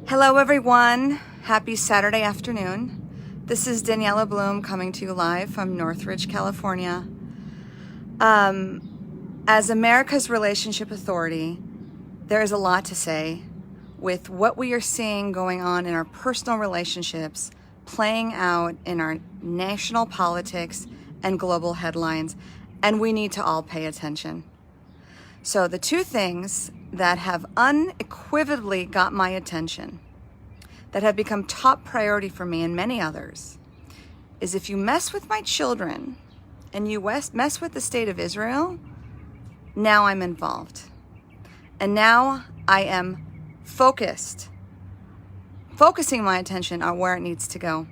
Hello everyone, happy Saturday afternoon. This is Daniella Bloom coming to you live from Northridge, California. As America's relationship authority, there is a lot to say with what we are seeing going on in our personal relationships, playing out in our national politics and global headlines, and we need to all pay attention. So the two things that have unequivocally got my attention, that have become top priority for me and many others, is if you mess with my children and you mess with the state of Israel, now I'm involved. And now I am focusing my attention on where it needs to go,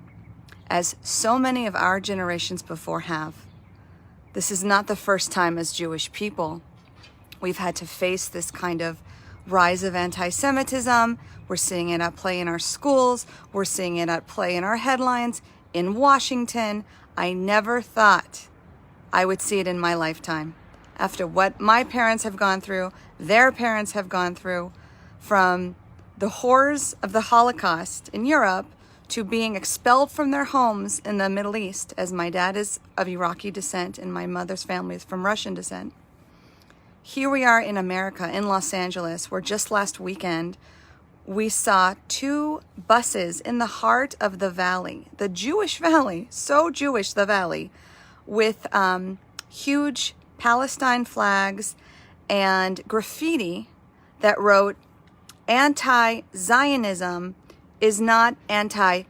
as so many of our generations before have. This is not the first time as Jewish people we've had to face this kind of rise of anti-Semitism. We're seeing it at play in our schools. We're seeing it at play in our headlines. In Washington, I never thought I would see it in my lifetime. After what my parents have gone through, their parents have gone through, from the horrors of the Holocaust in Europe to being expelled from their homes in the Middle East, as my dad is of Iraqi descent and my mother's family is from Russian descent. Here we are in America, in Los Angeles, where just last weekend we saw two buses in the heart of the valley, the Jewish valley, so Jewish, the valley, with huge Palestine flags and graffiti that wrote, "Anti-Zionism is not anti-Judaism,"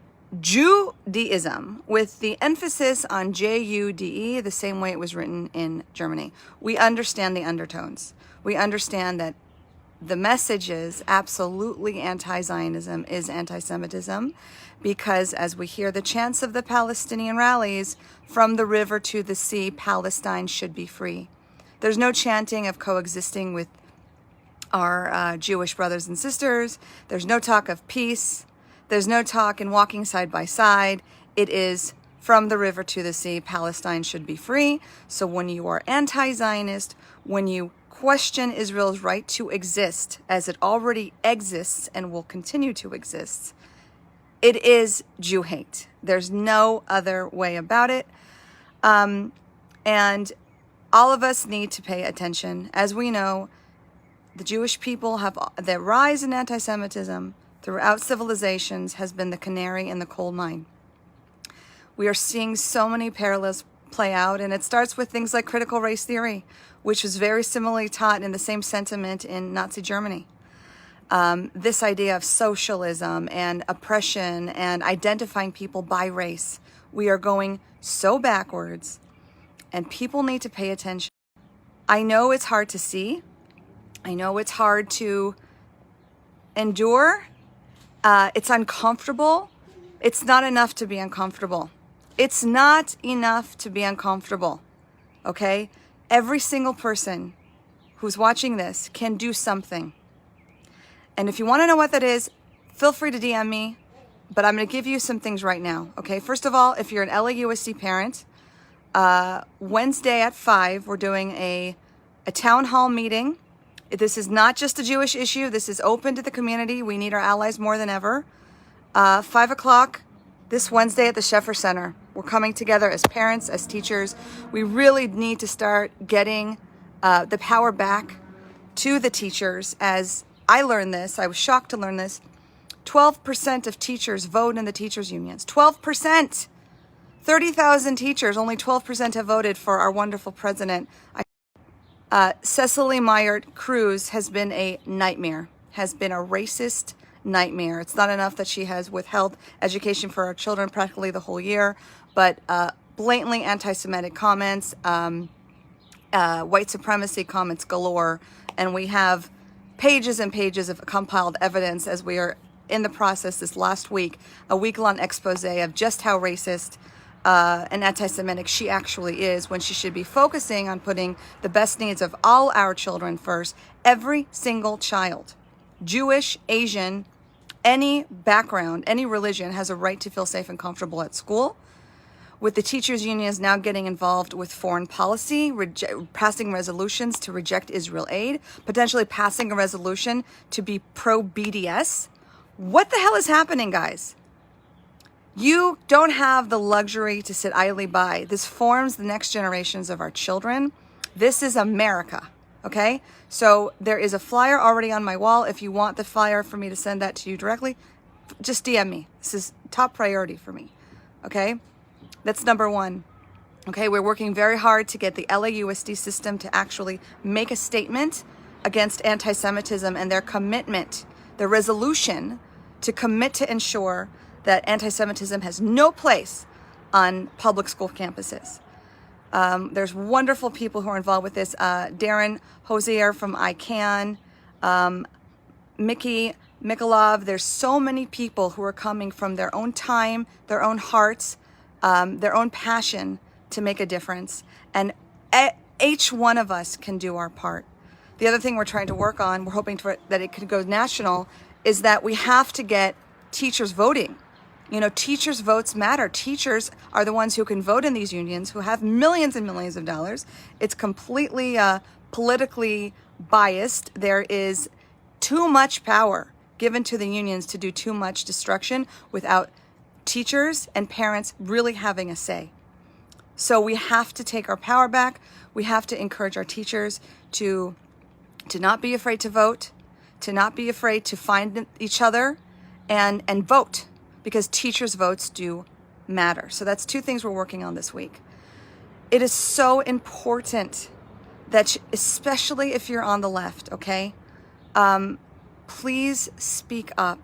with the emphasis on Jude, the same way it was written in Germany. We understand the undertones. We understand that the message is absolutely anti-Zionism is anti-Semitism, because as we hear the chants of the Palestinian rallies, from the river to the sea, Palestine should be free. There's no chanting of coexisting with our Jewish brothers and sisters. There's no talk of peace. There's no talk in walking side by side. It is from the river to the sea, Palestine should be free. So when you are anti-Zionist, when you question Israel's right to exist as it already exists and will continue to exist, it is Jew hate. There's no other way about it. And all of us need to pay attention. As we know, the Jewish people have, the rise in anti-Semitism throughout civilizations has been the canary in the coal mine. We are seeing so many parallels play out, and it starts with things like critical race theory, which was very similarly taught in the same sentiment in Nazi Germany. This idea of socialism and oppression and identifying people by race. We are going so backwards, and people need to pay attention. I know it's hard to see. I know it's hard to endure. It's uncomfortable. It's not enough to be uncomfortable. It's not enough to be uncomfortable, okay? Every single person who's watching this can do something. And if you want to know what that is, feel free to DM me, but I'm going to give you some things right now, okay? First of all, if you're an LAUSD parent, Wednesday at 5, we're doing a town hall meeting. This is not just a Jewish issue. This is open to the community. We need our allies more than ever. 5 o'clock this Wednesday at the Sheffer Center. We're coming together as parents, as teachers. We really need to start getting the power back to the teachers. As I learned this, I was shocked to learn this, 12% of teachers vote in the teachers' unions. 12%! 30,000 teachers, only 12% have voted for our wonderful president. Cecily Cruz has been a nightmare, has been a racist nightmare. It's not enough that she has withheld education for our children practically the whole year, but blatantly anti-Semitic comments, white supremacy comments galore, and we have pages and pages of compiled evidence as we are in the process this last week, a week-long expose of just how racist and anti-Semitic she actually is, when she should be focusing on putting the best needs of all our children first. Every single child, Jewish, Asian, any background, any religion, has a right to feel safe and comfortable at school. With the teachers' unions now getting involved with foreign policy, passing resolutions to reject Israel aid, potentially passing a resolution to be pro-BDS, What the hell is happening, guys? You don't have the luxury to sit idly by. This forms the next generations of our children. This is America, okay? So there is a flyer already on my wall. If you want the flyer for me to send that to you directly, just DM me. This is top priority for me, okay? That's number one. Okay, we're working very hard to get the LAUSD system to actually make a statement against anti-Semitism and their commitment, their resolution to commit to ensure that anti-Semitism has no place on public school campuses. There's wonderful people who are involved with this. Darren Hosier from ICANN, Mickey Mikolov. There's so many people who are coming from their own time, their own hearts, their own passion to make a difference. And each one of us can do our part. The other thing we're trying to work on, we're hoping that it could go national, is that we have to get teachers voting. You know, teachers' votes matter. Teachers are the ones who can vote in these unions, who have millions and millions of dollars. It's completely politically biased. There is too much power given to the unions to do too much destruction without teachers and parents really having a say. So we have to take our power back. We have to encourage our teachers to not be afraid to vote, to not be afraid to find each other and vote, because teachers' votes do matter. So that's two things we're working on this week. It is so important that, especially if you're on the left, okay, please speak up.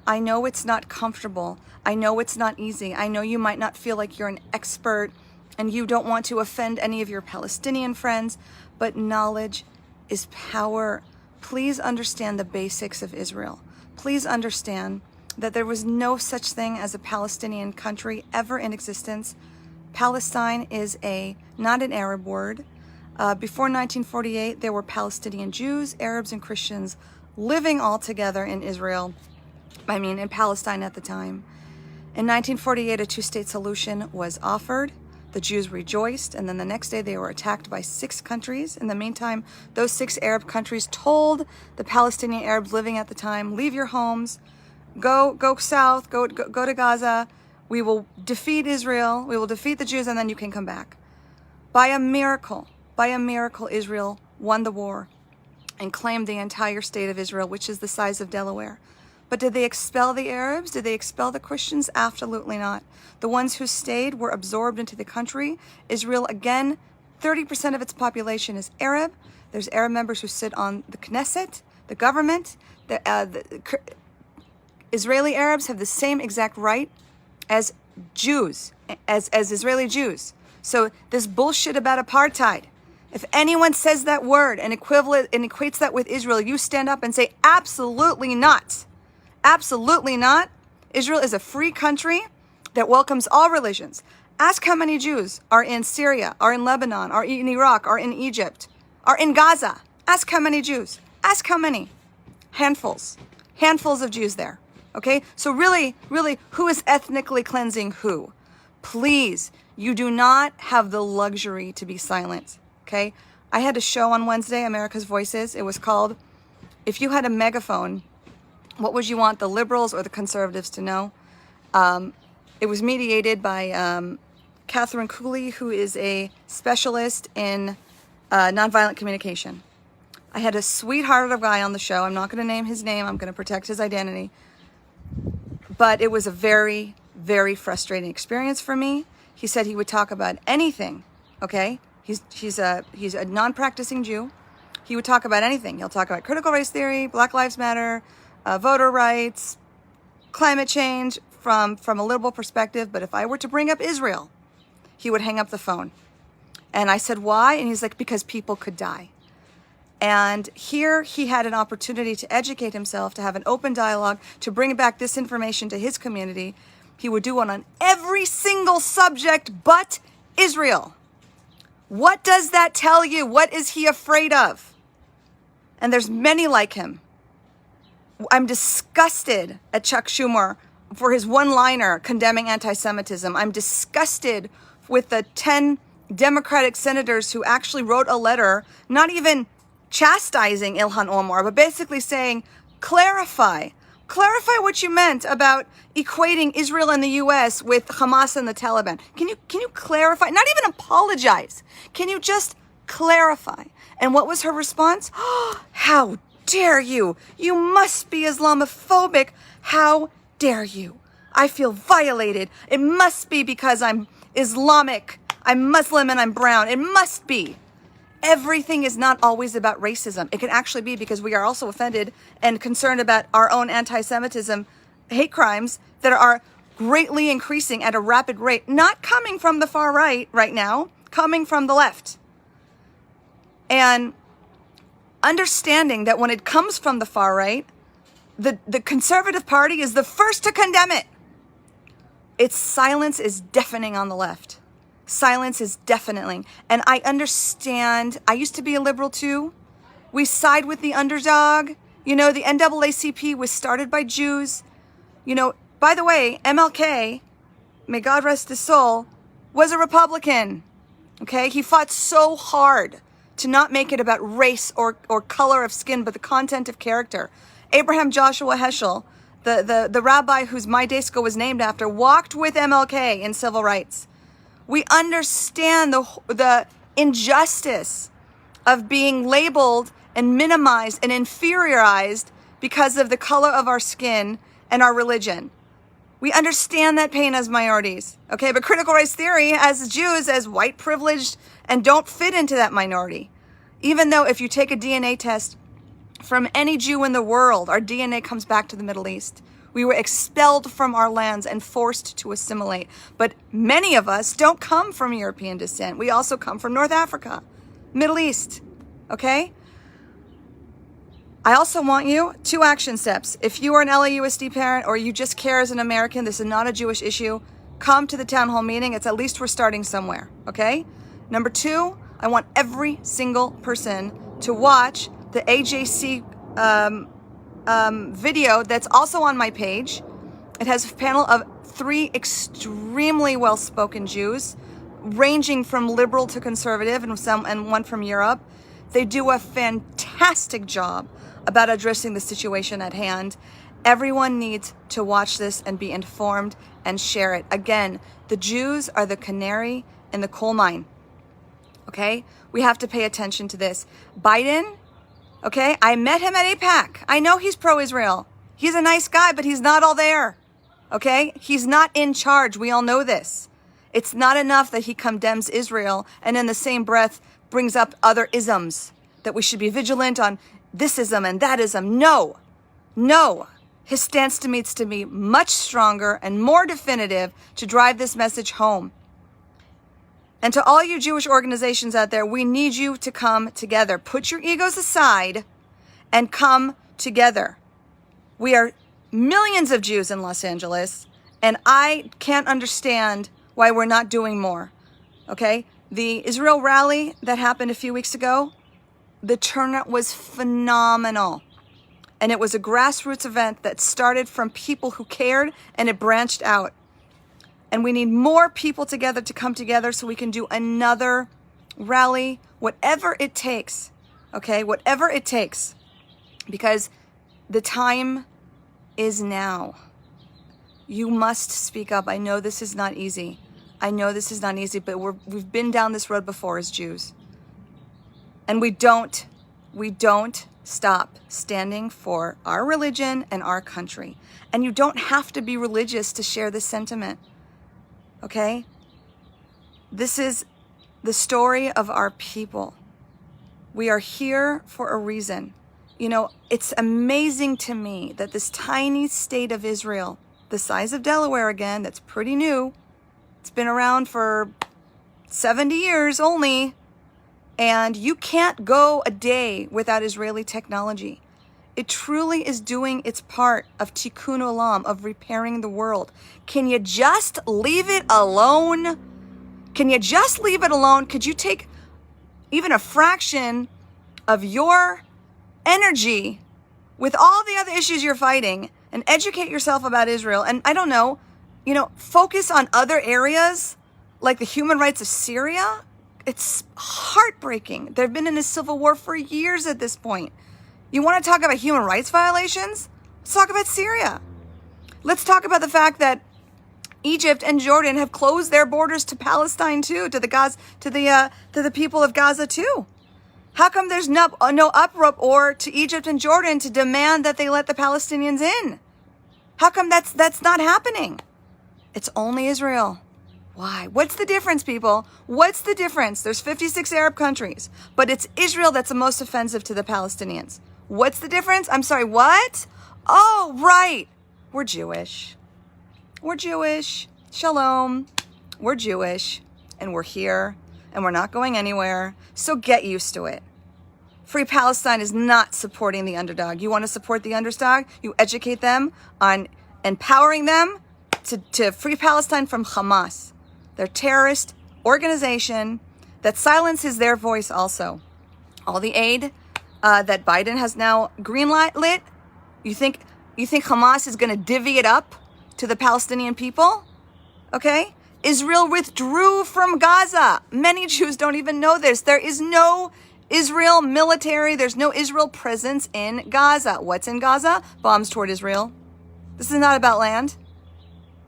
I know it's not comfortable. I know it's not easy. I know you might not feel like you're an expert and you don't want to offend any of your Palestinian friends, but knowledge is power. Please understand the basics of Israel. Please understand that there was no such thing as a Palestinian country ever in existence. Palestine is not an Arab word. Before 1948, there were Palestinian Jews, Arabs, and Christians living all together in in Palestine at the time. In 1948, a two-state solution was offered. The Jews rejoiced, and then the next day they were attacked by 6 countries. In the meantime, those 6 Arab countries told the Palestinian Arabs living at the time, leave your homes, go south, go to Gaza. We will defeat Israel, we will defeat the Jews, and then you can come back. By a miracle, Israel won the war and claimed the entire state of Israel, which is the size of Delaware. But did they expel the Arabs? Did they expel the Christians? Absolutely not. The ones who stayed were absorbed into the country. Israel, again, 30% of its population is Arab. There's Arab members who sit on the Knesset, the government. The Israeli Arabs have the same exact right as Jews, as Israeli Jews. So this bullshit about apartheid, if anyone says that word and equates that with Israel, you stand up and say, absolutely not. Absolutely not. Israel is a free country that welcomes all religions. Ask how many Jews are in Syria, are in Lebanon, are in Iraq, are in Egypt, are in Gaza. Ask how many Jews. Ask how many. Handfuls of Jews there. Okay? So really, who is ethnically cleansing who? Please, you do not have the luxury to be silent. Okay? I had a show on Wednesday, America's Voices. It was called, If You Had a Megaphone, What Would You Want the Liberals or the Conservatives to Know? It was mediated by Catherine Cooley, who is a specialist in nonviolent communication. I had a sweetheart of a guy on the show. I'm not going to name his name. I'm going to protect his identity. But it was a very, very frustrating experience for me. He said he would talk about anything, okay? He's a non-practicing Jew. He would talk about anything. He'll talk about critical race theory, Black Lives Matter, voter rights, climate change from a liberal perspective. But if I were to bring up Israel, he would hang up the phone. And I said, why? And he's like, because people could die. And here he had an opportunity to educate himself, to have an open dialogue, to bring back this information to his community. He would do one on every single subject but Israel. What does that tell you? What is he afraid of? And there's many like him. I'm disgusted at Chuck Schumer for his one-liner condemning anti-Semitism. I'm disgusted with the 10 Democratic senators who actually wrote a letter, not even chastising Ilhan Omar, but basically saying, clarify, Clarify what you meant about equating Israel and the U.S. with Hamas and the Taliban. Can you clarify? Not even apologize. Can you just clarify? And what was her response? Oh, how dare you? You must be Islamophobic. How dare you? I feel violated. It must be because I'm Islamic. I'm Muslim and I'm brown. It must be. Everything is not always about racism. It can actually be because we are also offended and concerned about our own anti-Semitism hate crimes that are greatly increasing at a rapid rate, not coming from the far right now, coming from the left. And understanding that when it comes from the far right, the Conservative Party is the first to condemn it. Its silence is deafening on the left. Silence is deafening. And I understand. I used to be a liberal too. We side with the underdog. You know, the NAACP was started by Jews. You know, by the way, MLK, may God rest his soul, was a Republican. Okay? He fought so hard to not make it about race or color of skin, but the content of character. Abraham Joshua Heschel, the rabbi whose my day school was named after, walked with MLK in civil rights. We understand the injustice of being labeled and minimized and inferiorized because of the color of our skin and our religion. We understand that pain as minorities, okay? But critical race theory has Jews as white privileged and don't fit into that minority. Even though if you take a DNA test from any Jew in the world, our DNA comes back to the Middle East. We were expelled from our lands and forced to assimilate. But many of us don't come from European descent. We also come from North Africa, Middle East, okay? I also want you, 2 action steps. If you are an LAUSD parent or you just care as an American, this is not a Jewish issue, come to the town hall meeting. It's at least we're starting somewhere, okay? Number 2, I want every single person to watch the AJC video that's also on my page. It has a panel of 3 extremely well-spoken Jews, ranging from liberal to conservative, and one from Europe. They do a fantastic job about addressing the situation at hand. Everyone needs to watch this and be informed and share it. Again, the Jews are the canary in the coal mine. Okay? We have to pay attention to this. Biden, okay, I met him at AIPAC. I know he's pro-Israel. He's a nice guy, but he's not all there. Okay? He's not in charge. We all know this. It's not enough that he condemns Israel and in the same breath brings up other isms, that we should be vigilant on this ism and that ism. No. No. His stance needs to be much stronger and more definitive to drive this message home. And to all you Jewish organizations out there, we need you to come together. Put your egos aside and come together. We are millions of Jews in Los Angeles, and I can't understand why we're not doing more. Okay? The Israel rally that happened a few weeks ago, the turnout was phenomenal. And it was a grassroots event that started from people who cared, and it branched out. And we need more people together to come together so we can do another rally, whatever it takes, okay? Whatever it takes, because the time is now. You must speak up. I know this is not easy. I know this is not easy, but we've been down this road before as Jews. And we don't stop standing for our religion and our country. And you don't have to be religious to share this sentiment. Okay? This is the story of our people. We are here for a reason. You know, it's amazing to me that this tiny state of Israel, the size of Delaware again, that's pretty new. It's been around for 70 years only. And you can't go a day without Israeli technology. It truly is doing its part of tikkun olam, of repairing the world. Can you just leave it alone? Can you just leave it alone? Could you take even a fraction of your energy with all the other issues you're fighting and educate yourself about Israel? And I don't know, focus on other areas like the human rights of Syria. It's heartbreaking. They've been in a civil war for years at this point. You want to talk about human rights violations? Let's talk about Syria. Let's talk about the fact that Egypt and Jordan have closed their borders to Palestine too, to the people of Gaza too. How come there's no uproar to Egypt and Jordan to demand that they let the Palestinians in? How come that's not happening? It's only Israel. Why? What's the difference, people? What's the difference? There's 56 Arab countries, but it's Israel that's the most offensive to the Palestinians. What's the difference? I'm sorry, what? Oh, right. We're Jewish. We're Jewish. Shalom. We're Jewish, and we're here, and we're not going anywhere, so get used to it. Free Palestine is not supporting the underdog. You want to support the underdog? You educate them on empowering them to free Palestine from Hamas, their terrorist organization that silences their voice also. All the aid that Biden has now greenlit, you think Hamas is going to divvy it up to the Palestinian people? Okay? Israel withdrew from Gaza. Many Jews don't even know this. There is no Israel military, there's no Israel presence in Gaza. What's in Gaza? Bombs toward Israel. This is not about land.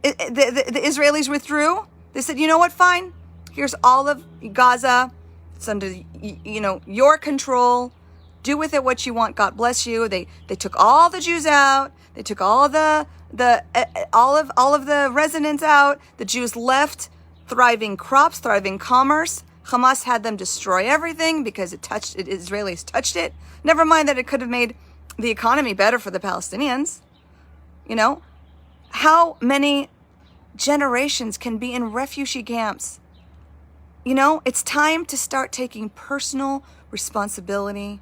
The Israelis withdrew. They said, you know what, fine. Here's all of Gaza. It's under, your control. Do with it what you want. God bless you. They took all the Jews out. They took all of the residents out. The Jews left thriving crops, thriving commerce. Hamas had them destroy everything because Israelis touched it. Never mind that it could have made the economy better for the Palestinians. How many generations can be in refugee camps? It's time to start taking personal responsibility.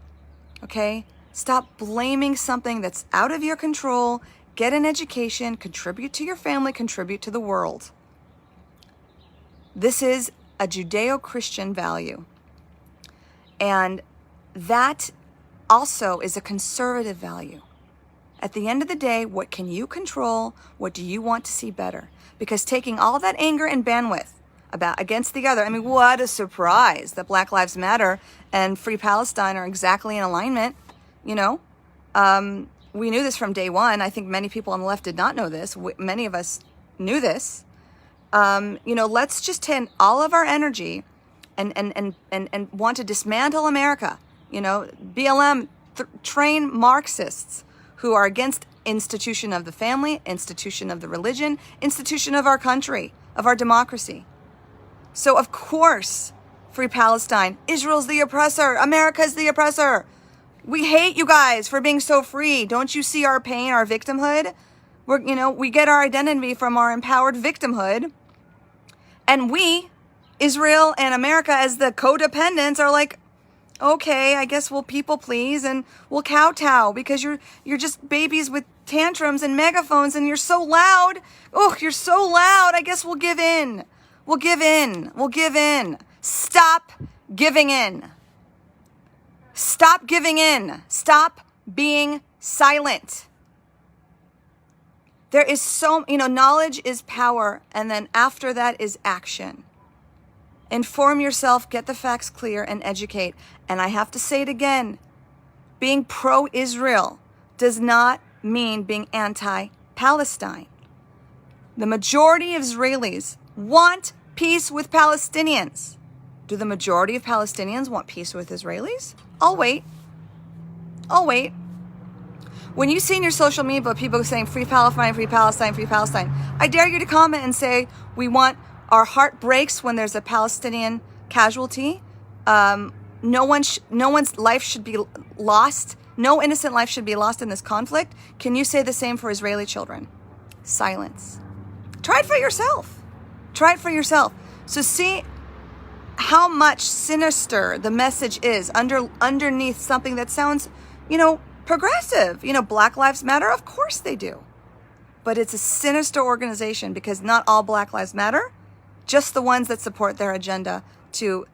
Okay? Stop blaming something that's out of your control. Get an education, contribute to your family, contribute to the world. This is a Judeo-Christian value. And that also is a conservative value. At the end of the day, what can you control? What do you want to see better? Because taking all that anger and bandwidth against the other, what a surprise that Black Lives Matter and Free Palestine are exactly in alignment. We knew this from day one. I think many people on the left did not know this. Many of us knew this. Let's just turn all of our energy and want to dismantle America. BLM, train Marxists who are against institution of the family, institution of the religion, institution of our country, of our democracy. So of course, Free Palestine, Israel's the oppressor, America's the oppressor. We hate you guys for being so free. Don't you see our pain, our victimhood? We get our identity from our empowered victimhood. And we, Israel and America as the codependents, are like, okay, I guess we'll people please and we'll kowtow because you're just babies with tantrums and megaphones and you're so loud. Oh, you're so loud. I guess we'll give in. We'll give in. We'll give in. Stop giving in. Stop giving in. Stop being silent. There is knowledge is power, and then after that is action. Inform yourself, get the facts clear, and educate. And I have to say it again, being pro-Israel does not mean being anti-Palestine. The majority of Israelis want peace with Palestinians. Do the majority of Palestinians want peace with Israelis? I'll wait. When you see in your social media people saying free Palestine, free Palestine, free Palestine, I dare you to comment and say, our heart breaks when there's a Palestinian casualty. No one's life should be lost. No innocent life should be lost in this conflict. Can you say the same for Israeli children? Silence. Try it for yourself. So see how much sinister the message is underneath something that sounds, progressive. Black Lives Matter, of course they do. But it's a sinister organization because not all Black Lives Matter, just the ones that support their agenda to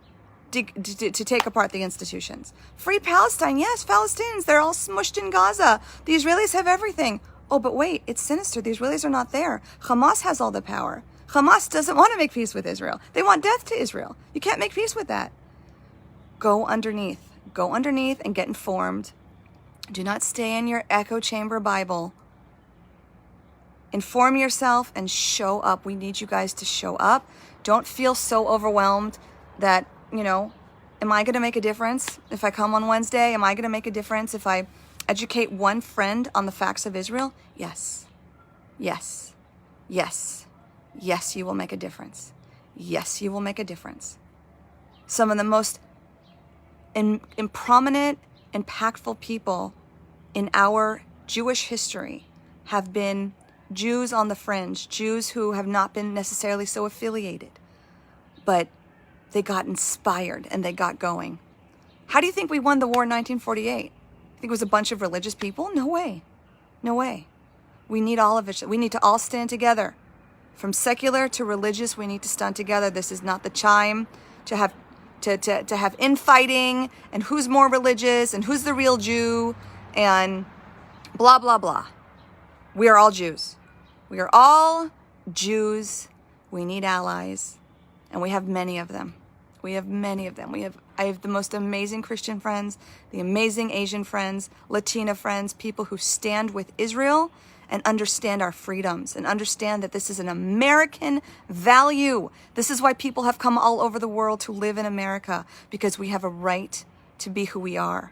take apart the institutions. Free Palestine, yes, Palestinians, they're all smushed in Gaza. The Israelis have everything. Oh, but wait, it's sinister. The Israelis are not there. Hamas has all the power. Hamas doesn't want to make peace with Israel. They want death to Israel. You can't make peace with that. Go underneath and get informed. Do not stay in your echo chamber Bible. Inform yourself and show up. We need you guys to show up. Don't feel so overwhelmed that, am I going to make a difference if I come on Wednesday? Am I going to make a difference if I educate one friend on the facts of Israel? Yes. Yes. Yes. Yes, you will make a difference. Yes, you will make a difference. Some of the most prominent, impactful people in our Jewish history have been Jews on the fringe, Jews who have not been necessarily so affiliated, but they got inspired and they got going. How do you think we won the war in 1948? Think it was a bunch of religious people? No way. No way. We need all of it. We need to all stand together. From secular to religious, we need to stand together. This is not the time to have infighting and who's more religious and who's the real Jew and blah, blah, blah. We are all Jews. We are all Jews. We need allies, and we have many of them. We have many of them. I have the most amazing Christian friends, the amazing Asian friends, Latina friends, people who stand with Israel and understand our freedoms and understand that this is an American value. This is why people have come all over the world to live in America, because we have a right to be who we are.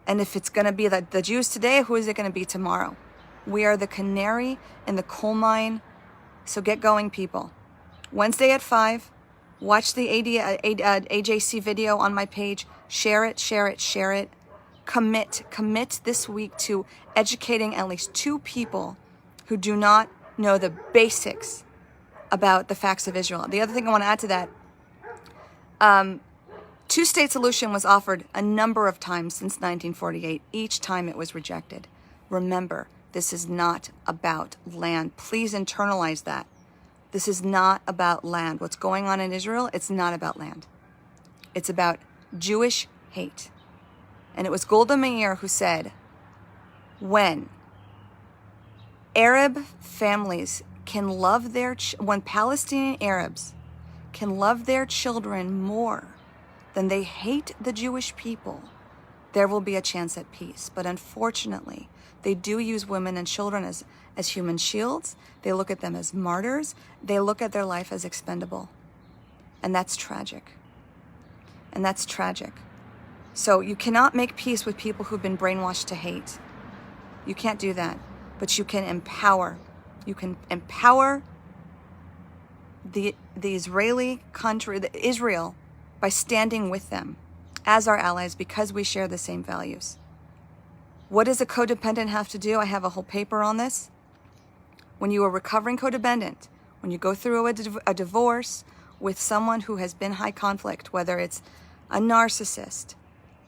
And if it's going to be the Jews today, who is it going to be tomorrow? We are the canary in the coal mine. So get going, people. Wednesday at 5, watch the AJC video on my page. Share it, share it, share it. Commit this week to educating at least 2 people who do not know the basics about the facts of Israel. The other thing I want to add to that, two-state solution was offered a number of times since 1948. Each time it was rejected. Remember, this is not about land. Please internalize that. This is not about land. What's going on in Israel, it's not about land. It's about Jewish hate. And it was Golda Meir who said, when Arab families can love when Palestinian Arabs can love their children more than they hate the Jewish people, there will be a chance at peace. But unfortunately, they do use women and children as human shields. They look at them as martyrs. They look at their life as expendable. And that's tragic. And that's tragic. So you cannot make peace with people who've been brainwashed to hate. You can't do that. But you can empower. You can empower the Israeli country, Israel, by standing with them as our allies, because we share the same values. What does a codependent have to do? I have a whole paper on this. When you are recovering codependent, when you go through a divorce with someone who has been high conflict, whether it's a narcissist,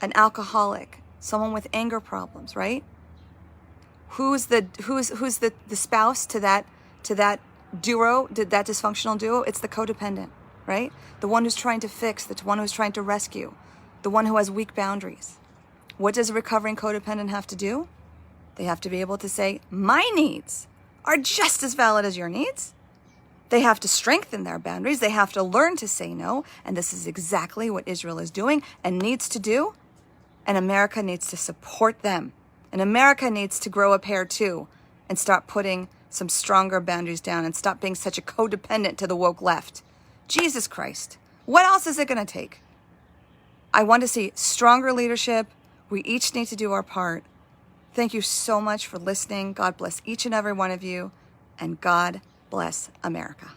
an alcoholic, someone with anger problems, right? Who's the spouse to that duo, that dysfunctional duo? It's the codependent, right? The one who's trying to fix, the one who's trying to rescue, the one who has weak boundaries. What does a recovering codependent have to do? They have to be able to say, my needs are just as valid as your needs. They have to strengthen their boundaries. They have to learn to say no. And this is exactly what Israel is doing and needs to do. And America needs to support them. And America needs to grow a pair too and start putting some stronger boundaries down and stop being such a codependent to the woke left. Jesus Christ. What else is it going to take? I want to see stronger leadership. We each need to do our part. Thank you so much for listening. God bless each and every one of you. And God bless America.